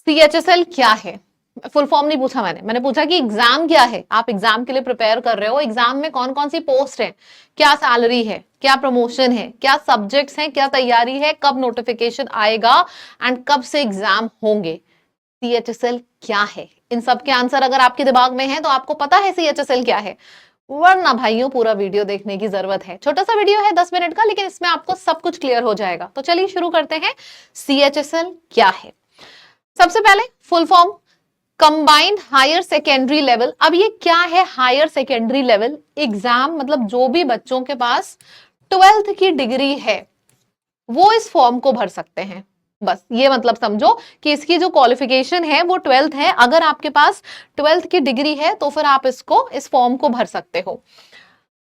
CHSL क्या है? Full form नहीं पूछा मैंने पूछा कि एग्जाम क्या है। आप एग्जाम के लिए प्रिपेयर कर रहे हो, एग्जाम में कौन कौन सी पोस्ट है, क्या सैलरी है, क्या प्रमोशन है, क्या सब्जेक्ट्स हैं, क्या तैयारी है, कब नोटिफिकेशन आएगा एंड कब से एग्जाम होंगे। CHSL क्या है? इन सब के आंसर अगर आपके दिमाग में है तो आपको पता है CHSL क्या है, वरना भाइयों पूरा वीडियो देखने की जरूरत है। छोटा सा वीडियो है 10 मिनट का, लेकिन इसमें आपको सब कुछ क्लियर हो जाएगा। तो चलिए शुरू करते हैं। CHSL क्या है? सबसे पहले full form combined higher secondary level. अब ये क्या है हायर सेकेंडरी लेवल एग्जाम? मतलब जो भी बच्चों के पास 12th की डिग्री है वो इस फॉर्म को भर सकते हैं। बस ये मतलब समझो कि इसकी जो क्वालिफिकेशन है वो 12th है। अगर आपके पास 12th की डिग्री है तो फिर आप इस फॉर्म को भर सकते हो।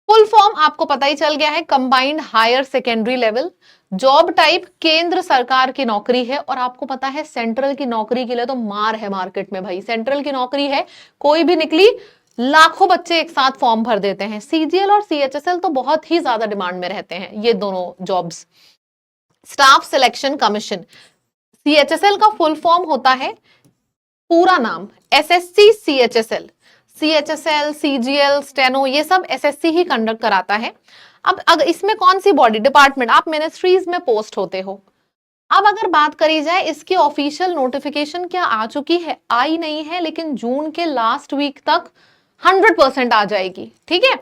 फुल फॉर्म आपको पता ही चल गया है, combined higher secondary level. Job type केंद्र सरकार की नौकरी है, और आपको पता है सेंट्रल की नौकरी के लिए तो मार है मार्केट में भाई। सेंट्रल की नौकरी है, कोई भी निकली लाखों बच्चे एक साथ फॉर्म भर देते हैं। CGL और CHSL तो बहुत ही ज्यादा डिमांड में रहते हैं ये दोनों jobs. Staff selection commission, CHSL का फुल फॉर्म होता है, पूरा नाम SSC CHSL। CHSL, CGL, steno ये सब SSC ही कंडक्ट कराता है। अब अगर इसमें कौन सी बॉडी डिपार्टमेंट, आप मिनिस्ट्रीज में पोस्ट होते हो। अब अगर बात करी जाए इसकी ऑफिशियल नोटिफिकेशन क्या आ चुकी है? आई नहीं है, लेकिन जून के लास्ट वीक तक 100% आ जाएगी, ठीक है।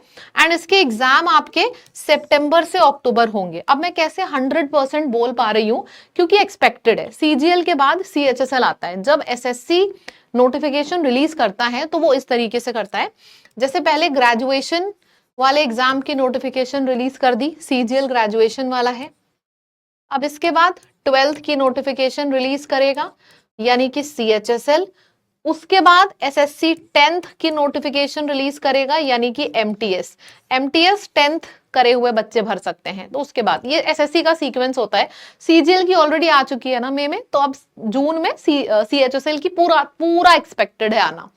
एंड इसके एग्जाम आपके सितंबर से अक्टूबर होंगे। अब मैं कैसे 100% बोल पा रही हूं? क्योंकि एक्सपेक्टेड है। CGL के बाद CHSL आता है। जब SSC नोटिफिकेशन रिलीज करता है तो वो इस तरीके से करता है, जैसे पहले ग्रेजुएशन वाले एग्जाम की नोटिफिकेशन रिलीज कर दी, CGL ग्रेजुएशन वाला है। अब इसके बाद 12th की नोटिफिकेशन रिलीज करेगा, यानी कि CHSL। उसके बाद SSC 10th की नोटिफिकेशन रिलीज करेगा, यानी कि MTS 10th करे हुए बच्चे भर सकते हैं। तो उसके बाद ये SSC का सीक्वेंस होता है। CGL की ऑलरेडी आ चुकी है ना मई में, तो अब जून में CHSL की पूरा एक्सपेक्टेड है आना।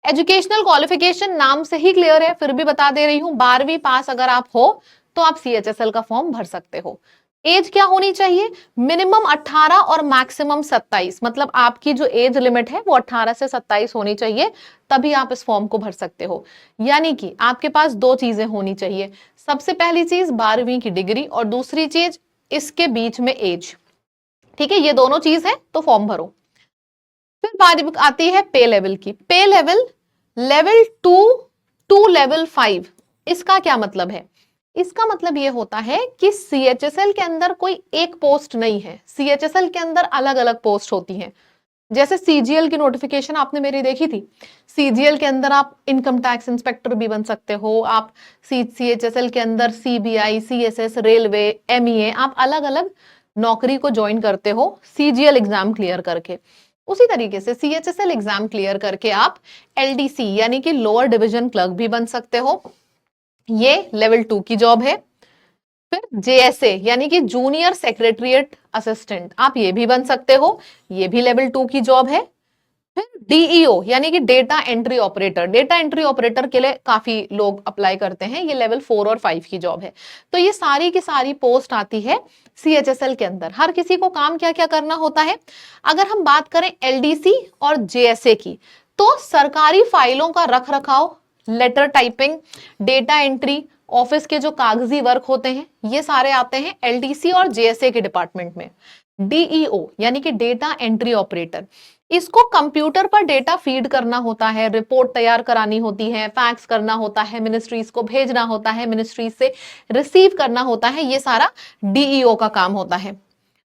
एजुकेशनल क्वालिफिकेशन नाम से ही क्लियर है, फिर भी बता दे रही हूं, 12वीं पास अगर आप हो तो आप CHSL का फॉर्म भर सकते हो। एज क्या होनी चाहिए? मिनिमम 18 और मैक्सिमम 27। मतलब आपकी जो एज लिमिट है वो 18 से 27 होनी चाहिए, तभी आप इस फॉर्म को भर सकते हो। यानी कि आपके पास दो चीजें होनी चाहिए। सबसे पहली चीज 12वीं की डिग्री, और दूसरी चीज इसके बीच में एज, ठीक है। ये दोनों चीज है तो फॉर्म भरो। फिर बात आती है पे लेवल की। पे लेवल, लेवल 2 टू लेवल 5, इसका क्या मतलब है? इसका मतलब ये होता है कि CHSL के अंदर कोई एक पोस्ट नहीं है, CHSL के अंदर अलग अलग पोस्ट होती हैं। जैसे CGL की नोटिफिकेशन आपने मेरी देखी थी, CGL के अंदर आप इनकम टैक्स इंस्पेक्टर भी बन सकते हो, आप CHSL के अंदर CBI, CSS, रेलवे, MEA, आप अलग अलग नौकरी को ज्वाइन करते हो CGL एग्जाम क्लियर करके। उसी तरीके से CHSL एग्जाम क्लियर करके आप LDC यानी कि लोअर डिवीजन क्लर्क भी बन सकते हो, ये लेवल 2 की जॉब है। फिर JSA यानी कि जूनियर सेक्रेटरिएट असिस्टेंट, आप ये भी बन सकते हो, ये भी लेवल 2 की जॉब है। फिर DEO यानी कि data entry operator, data entry operator के लिए काफी लोग अप्लाई करते हैं, ये लेवल 4 और 5 की जॉब है। तो ये सारी की सारी पोस्ट आती है CHSL के अंदर। हर किसी को काम क्या क्या करना होता है? अगर हम बात करें LDC और JSA की, तो सरकारी फाइलों का रख रखाव, letter typing, data entry, office के जो कागजी वर्क होते हैं, ये सारे आते हैं LDC और JSA के डिपार्टमेंट में। DEO यानी कि डेटा एंट्री ऑपरेटर, इसको कंप्यूटर पर डेटा फीड करना होता है, रिपोर्ट तैयार करानी होती है, फैक्स करना होता है, मिनिस्ट्रीज को भेजना होता है, मिनिस्ट्रीज से रिसीव करना होता है, ये सारा DEO का काम होता है।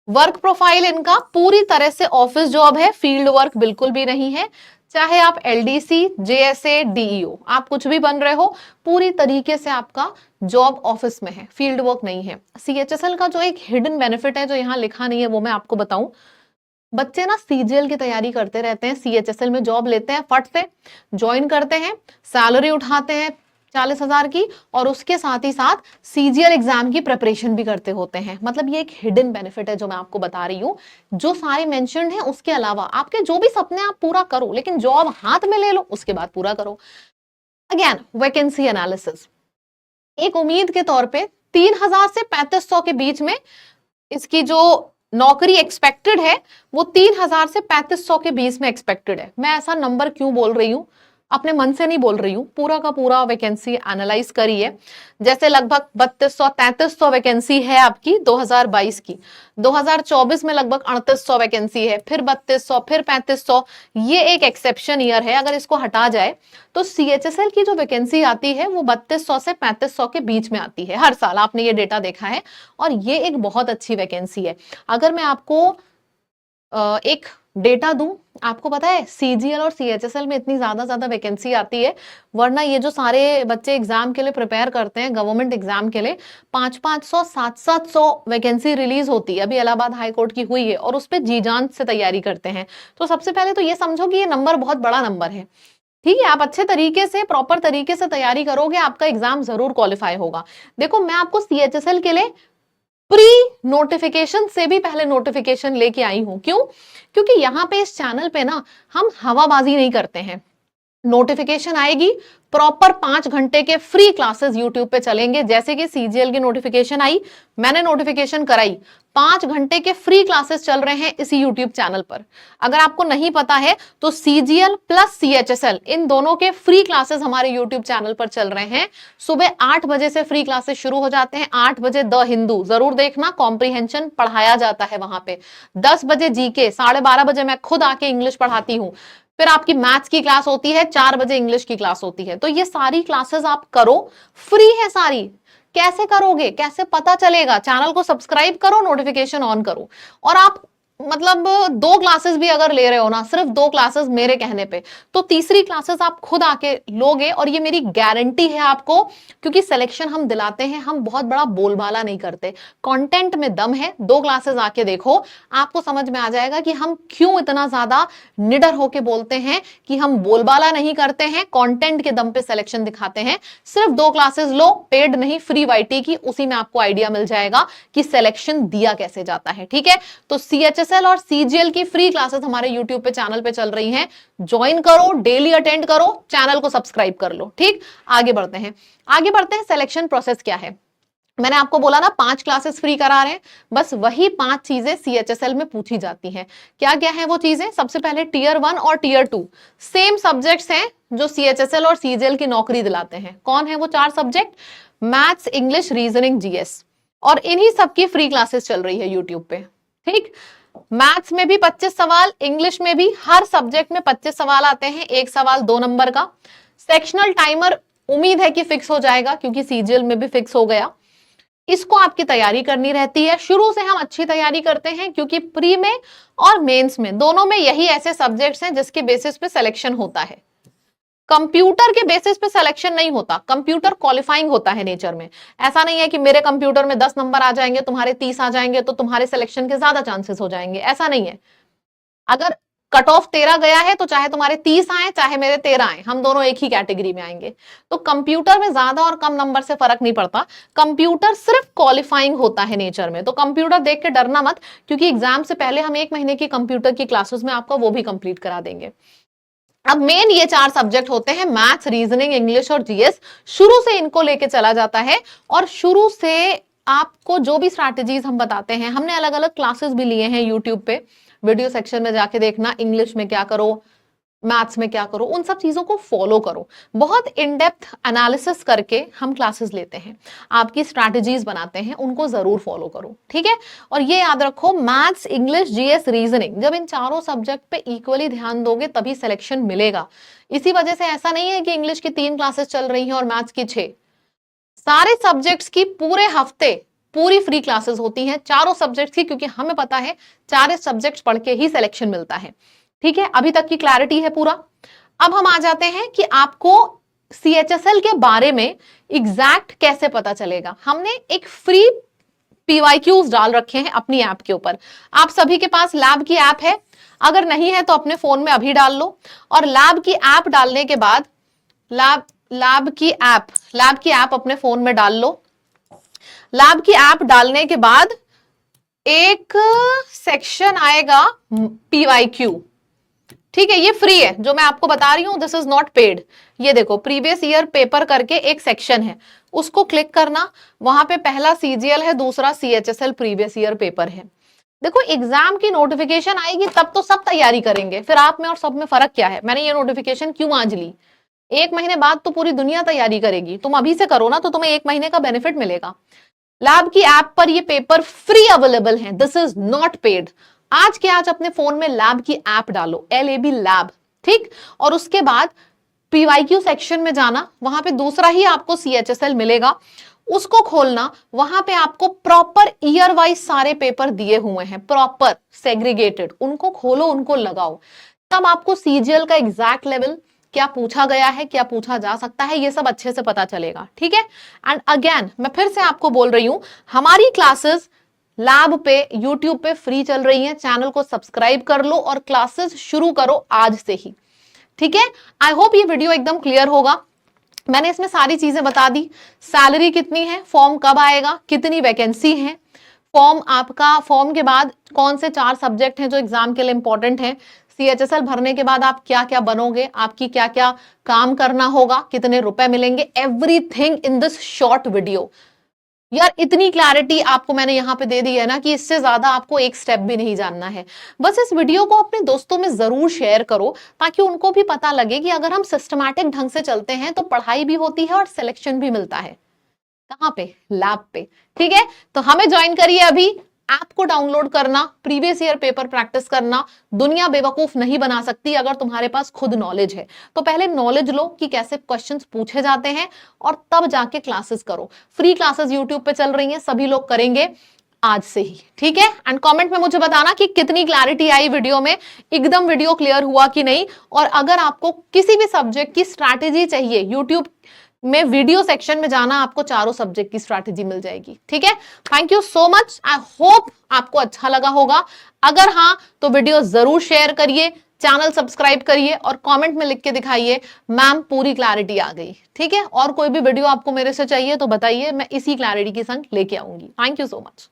वर्क प्रोफाइल इनका पूरी तरह से ऑफिस जॉब है, फील्ड वर्क बिल्कुल भी नहीं है। चाहे आप LDC, JSA, DEO, आप कुछ भी बन रहे हो, पूरी तरीके से आपका जॉब ऑफिस में है, फील्ड वर्क नहीं है। CHSL का जो एक हिडन बेनिफिट है जो यहाँ लिखा नहीं है वो मैं आपको बताऊं, बच्चे ना CGL की तैयारी करते रहते हैं, CHSL में जॉब लेते हैं, फट से ज्वाइन करते हैं, सैलरी उठाते हैं 40,000 की, और उसके साथ ही साथ CGL एग्जाम की प्रिपरेशन भी करते होते हैं। मतलब ये एक हिडन बेनिफिट है जो मैं आपको बता रही हूँ। जो सारे मेंशन्ड हैं उसके अलावा आपके जो भी सपने आप पूरा करो, लेकिन जॉब हाथ में ले लो उसके बाद पूरा करो। अगेन वैकेंसी एनालिसिस, एक उम्मीद के तौर पे 3,000 से 3,500 के बीच में इसकी जो नौकरी एक्सपेक्टेड है वो 3000 से 3500 के बीच में एक्सपेक्टेड है। मैं ऐसा नंबर क्यों बोल रही हूं, अपने मन से नहीं बोल रही हूं, पूरा का पूरा वैकेंसी एनालाइज करी है। जैसे लगभग 3200-3300 वैकेंसी है आपकी 2022 की, 2024 में लगभग 3800 वैकेंसी है, फिर 3200, फिर 3500। ये एक एक्सेप्शन ईयर है, अगर इसको हटा जाए तो सीएचएसएल की जो वैकेंसी आती है वो 3200 से 3500 के बीच में आती है हर साल, आपने ये डेटा देखा है, और ये एक बहुत अच्छी वैकेंसी है। अगर मैं आपको एक डेटा दूं, आपको पता है सीजीएल और सीएचएसएल में इतनी ज्यादा वैकेंसी आती है, वरना ये जो सारे बच्चे एग्जाम के लिए प्रिपेयर करते हैं गवर्नमेंट एग्जाम के लिए, 500-500, 700-700 वैकेंसी रिलीज होती है। अभी इलाहाबाद हाई कोर्ट की हुई है और उस पर जी जान से तैयारी करते हैं। तो सबसे पहले तो ये समझो कि ये नंबर बहुत बड़ा नंबर है, ठीक है। आप अच्छे तरीके से, प्रॉपर तरीके से तैयारी करोगे, आपका एग्जाम जरूर क्वालिफाई होगा। देखो, मैं आपको सीएचएसएल के लिए प्री नोटिफिकेशन से भी पहले नोटिफिकेशन लेके आई हूं। क्यों? क्योंकि यहां पे इस चैनल पे ना हम हवाबाजी नहीं करते हैं। नोटिफिकेशन आएगी, प्रॉपर 5 घंटे के फ्री क्लासेस यूट्यूब पे चलेंगे। जैसे कि सीजीएल की नोटिफिकेशन आई, मैंने नोटिफिकेशन कराई, 5 घंटे के फ्री क्लासेस चल रहे हैं इसी यूट्यूब चैनल पर। अगर आपको नहीं पता है तो सीजीएल प्लस सीएचएसएल इन दोनों के फ्री क्लासेस हमारे यूट्यूब चैनल पर चल रहे हैं। सुबह 8 बजे से फ्री क्लासेस शुरू हो जाते हैं। 8 बजे द हिंदू जरूर देखना, कॉम्प्रिहेंशन पढ़ाया जाता है वहां पे। 10 बजे जीके, 12:30 बजे मैं खुद आके इंग्लिश पढ़ाती हूँ। फिर आपकी मैथ्स की क्लास होती है, 4 बजे इंग्लिश की क्लास होती है। तो ये सारी क्लासेस आप करो, फ्री है सारी। कैसे करोगे, कैसे पता चलेगा? चैनल को सब्सक्राइब करो, नोटिफिकेशन ऑन करो, और आप मतलब 2 क्लासेस भी अगर ले रहे हो ना, सिर्फ 2 क्लासेस मेरे कहने पे, तो तीसरी क्लासेस आप खुद आके लोगे, और ये मेरी गारंटी है आपको, क्योंकि सिलेक्शन हम दिलाते हैं, हम बहुत बड़ा बोलबाला नहीं करते, कंटेंट में दम है। 2 क्लासेस आके देखो, आपको समझ में आ जाएगा कि हम क्यों इतना ज्यादा निडर होके बोलते हैं कि हम बोलबाला नहीं करते हैं, कंटेंट के दम पे सिलेक्शन दिखाते हैं। सिर्फ 2 क्लासेस लो, पेड नहीं, फ्री वाईटी की, उसी में आपको आइडिया मिल जाएगा कि सिलेक्शन दिया कैसे जाता है, ठीक है। तो सीएचएसएल और सीजीएल की फ्री क्लासेस हमारे यूट्यूब पे चैनल पे चल रही हैं, ज्वाइन करो, डेली अटेंड करो, चैनल को सब्सक्राइब कर लो, ठीक। आगे बढ़ते हैं, सिलेक्शन प्रोसेस क्या है। मैंने आपको बोला ना 5 क्लासेस फ्री करा रहे हैं, बस वही 5 चीजें सीएचएसएल में पूछी जाती हैं। क्या क्या है वो चीजें? सबसे पहले टियर 1 और टियर 2 सेम सब्जेक्ट्स हैं जो सीएचएसएल और सीजीएल की नौकरी दिलाते हैं। कौन है वो 4 subject? Maths, English, reasoning, GS, और इन्हीं सबकी फ्री क्लासेस चल रही है यूट्यूब पे, ठीक। मैथ्स में भी 25 सवाल, इंग्लिश में भी, हर सब्जेक्ट में 25 सवाल आते हैं, एक सवाल 2 नंबर का। सेक्शनल टाइमर उम्मीद है कि फिक्स हो जाएगा, क्योंकि सीजीएल में भी फिक्स हो गया। इसको आपकी तैयारी करनी रहती है। शुरू से हम अच्छी तैयारी करते हैं, क्योंकि प्री में और मेंस में दोनों में यही ऐसे सब्जेक्ट्स हैं जिसके बेसिस पे सिलेक्शन होता है। कंप्यूटर के बेसिस पे सिलेक्शन नहीं होता, कंप्यूटर क्वालिफाइंग होता है नेचर में। ऐसा नहीं है कि मेरे कंप्यूटर में 10 नंबर आ जाएंगे, तुम्हारे 30 आ जाएंगे, तो तुम्हारे सिलेक्शन के ज्यादा चांसेस हो जाएंगे, ऐसा नहीं है। अगर कट ऑफ 13 गया है तो चाहे तुम्हारे 30 आए, चाहे मेरे 13 आए, हम दोनों एक ही कैटेगरी में आएंगे। तो कंप्यूटर में ज्यादा और कम नंबर से फर्क नहीं पड़ता, कंप्यूटर सिर्फ क्वालिफाइंग होता है नेचर में। तो कंप्यूटर देख के डरना मत, क्योंकि एग्जाम से पहले हम 1 महीने की कंप्यूटर की क्लासेस में आपका वो भी कंप्लीट करा देंगे। अब मेन ये 4 सब्जेक्ट होते हैं, मैथ्स, रीजनिंग, इंग्लिश और जीएस। शुरू से इनको लेके चला जाता है, और शुरू से आपको जो भी स्ट्रैटेजीज हम बताते हैं, हमने अलग अलग क्लासेस भी लिए हैं यूट्यूब पे, वीडियो सेक्शन में जाके देखना, इंग्लिश में क्या करो, मैथ्स में क्या करो, उन सब चीजों को फॉलो करो। बहुत इन डेप्थ एनालिसिस करके हम क्लासेस लेते हैं, आपकी स्ट्रैटेजीज बनाते हैं, उनको जरूर फॉलो करो, ठीक है। और ये याद रखो, मैथ्स, इंग्लिश, जीएस, रीजनिंग, जब इन चारों सब्जेक्ट पे इक्वली ध्यान दोगे तभी सिलेक्शन मिलेगा। इसी वजह से ऐसा नहीं है कि इंग्लिश की 3 क्लासेस चल रही हैं और मैथ्स की 6। सारे सब्जेक्ट्स की पूरे हफ्ते पूरी फ्री क्लासेस होती हैं, चारों सब्जेक्ट्स की, क्योंकि हमें पता है 4 सब्जेक्ट्स पढ़ के ही सिलेक्शन मिलता है, ठीक है। अभी तक की क्लैरिटी है पूरा। अब हम आ जाते हैं कि आपको सीएचएसएल के बारे में एग्जैक्ट कैसे पता चलेगा। हमने एक फ्री पीवाईक्यूज डाल रखे हैं अपनी ऐप के ऊपर। आप सभी के पास लैब की ऐप है, अगर नहीं है तो अपने फोन में अभी डाल लो। और लैब की ऐप डालने के बाद लैब की ऐप अपने फोन में डाल लो। लैब की ऐप डालने के बाद एक सेक्शन आएगा पीवाईक्यू, ठीक है। ये फ्री है जो मैं आपको बता रही हूं, दिस इज नॉट पेड। ये देखो, प्रीवियस ईयर पेपर करके एक सेक्शन है, उसको क्लिक करना। वहां पे पहला सीजीएल है, दूसरा सीएचएसएल प्रीवियस ईयर पेपर है। देखो एग्जाम की नोटिफिकेशन आएगी तब तो सब तैयारी करेंगे, फिर आप में और सब में फर्क क्या है? मैंने ये नोटिफिकेशन क्यों आज ली? 1 महीने बाद तो पूरी दुनिया तैयारी करेगी, तुम अभी से करो ना तो तुम्हें 1 महीने का बेनिफिट मिलेगा। लैब की ऐप पर ये पेपर फ्री अवेलेबल है, दिस इज नॉट पेड। आज के आज अपने फोन में लैब की ऐप डालो, LAB लैब, ठीक। और उसके बाद PYQ सेक्शन में जाना, वहां पे दूसरा ही आपको CHSL मिलेगा, उसको खोलना। वहां पे आपको प्रॉपर ईयर वाइज सारे पेपर दिए हुए हैं, प्रॉपर सेग्रीगेटेड, उनको खोलो, उनको लगाओ। तब आपको CGL का एग्जैक्ट लेवल, क्या पूछा गया है, क्या पूछा जा सकता है, ये सब अच्छे से पता चलेगा, ठीक है। एंड अगेन मैं फिर से आपको बोल रही हूं, हमारी क्लासेस लैब पे यूट्यूब पे फ्री चल रही हैं, चैनल को सब्सक्राइब कर लो और क्लासेस शुरू करो आज से ही, ठीक है। आई होप ये वीडियो एकदम क्लियर होगा। मैंने इसमें सारी चीजें बता दी, सैलरी कितनी है, फॉर्म कब आएगा, कितनी वैकेंसी है, फॉर्म के बाद कौन से 4 सब्जेक्ट हैं जो एग्जाम के लिए इंपॉर्टेंट हैं, CHSL भरने के बाद आप क्या क्या बनोगे, आपकी क्या क्या काम करना होगा, कितने रुपए मिलेंगे, everything in this short video. यार इतनी क्लैरिटी आपको मैंने यहां पे दे दी है ना कि इससे ज्यादा आपको एक स्टेप भी नहीं जानना है। बस इस वीडियो को अपने दोस्तों में जरूर शेयर करो ताकि उनको भी पता लगे कि अगर हम सिस्टमैटिक ढंग से चलते हैं तो पढ़ाई भी होती है और सिलेक्शन भी मिलता है। कहां पे? लैब पे, ठीक है। तो हमें ज्वाइन करिए अभी, ऐप को डाउनलोड करना, प्रीवियस ईयर पेपर प्रैक्टिस करना। दुनिया बेवकूफ नहीं बना सकती अगर तुम्हारे पास खुद नॉलेज है, तो पहले नॉलेज लो कि कैसे क्वेश्चंस पूछे जाते हैं और तब जाके क्लासेस करो। फ्री क्लासेस यूट्यूब पे चल रही हैं, सभी लोग करेंगे आज से ही, ठीक है। एंड कमेंट में मुझे बताना कि कितनी क्लैरिटी आई वीडियो में, एकदम वीडियो क्लियर हुआ कि नहीं। और अगर आपको किसी भी सब्जेक्ट की स्ट्रैटेजी चाहिए, यूट्यूब में वीडियो सेक्शन में जाना, आपको चारों सब्जेक्ट की स्ट्रैटेजी मिल जाएगी, ठीक है। Thank you so much, I hope आपको अच्छा लगा होगा। अगर हाँ तो वीडियो जरूर शेयर करिए, चैनल सब्सक्राइब करिए और कमेंट में लिख के दिखाइए मैम पूरी क्लैरिटी आ गई, ठीक है। और कोई भी वीडियो आपको मेरे से चाहिए तो बताइए, मैं इसी क्लैरिटी के संग लेके आऊंगी। Thank you so much.